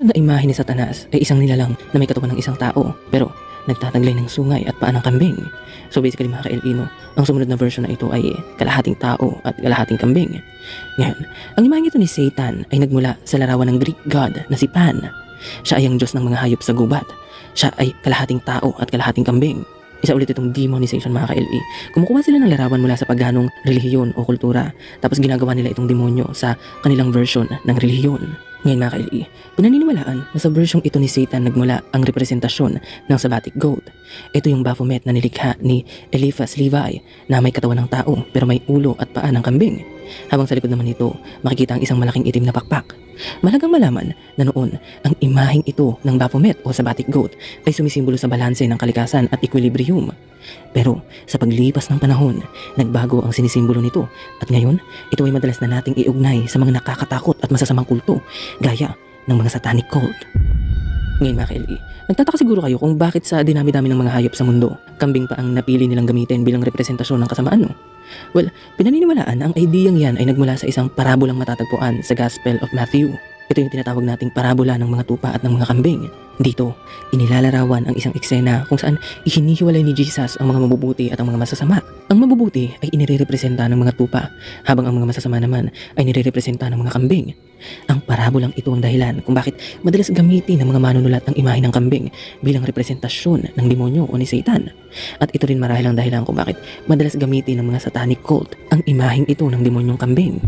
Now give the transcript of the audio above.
Na imahe ni Satanas ay isang nilalang na may katawan ng isang tao pero nagtataglay ng sungay at paa ng kambing. So basically mga ka-LE, no, ang sumunod na version na ito ay kalahating tao at kalahating kambing. Ngayon, ang imahe ito ni Satan ay nagmula sa larawan ng Greek god na si Pan. Siya ay ang Diyos ng mga hayop sa gubat. Siya ay kalahating tao at kalahating kambing. Isa ulit itong demonization mga ka-LE. Kumukuha sila ng larawan mula sa pagganong relihiyon o kultura tapos ginagawa nila itong demonyo sa kanilang version ng relihiyon. Ngayon mga ka-LE, pinaniniwalaan na sa versyong ito ni Satan nagmula ang representasyon ng Sabbatic Goat. Ito yung Baphomet na nilikha ni Eliphas Levi na may katawan ng tao pero may ulo at paa ng kambing. Habang sa likod naman nito, makikita ang isang malaking itim na pakpak. Mahalagang malaman na noon, ang imaheng ito ng Baphomet o Sabbatic Goat ay sumisimbolo sa balanse ng kalikasan at equilibrium. Pero sa paglipas ng panahon, nagbago ang sinisimbolo nito at ngayon, ito ay madalas na nating iugnay sa mga nakakatakot at masasamang kulto gaya ng mga satanic cult. Ngayon mga ka-LE, nagtataka siguro kayo kung bakit sa dinami-dami ng mga hayop sa mundo, kambing pa ang napili nilang gamitin bilang representasyon ng kasamaan, no? Well, pinaniniwalaan na ang ideyang yan ay nagmula sa isang parabolang matatagpuan sa Gospel of Matthew. Ito yung tinatawag nating parabola ng mga tupa at ng mga kambing. Dito, inilalarawan ang isang eksena kung saan ihinihiwalay ni Jesus ang mga mabubuti at ang mga masasama. Ang mabubuti ay inirepresenta ng mga tupa, habang ang mga masasama naman ay nirepresenta ng mga kambing. Ang parabolang ito ang dahilan kung bakit madalas gamitin ng mga manunulat ang imahe ng kambing bilang representasyon ng demonyo o ni Satan. At ito rin marahil ang dahilan kung bakit madalas gamitin ng mga satanic cult ang imaheng ito ng demonyong kambing.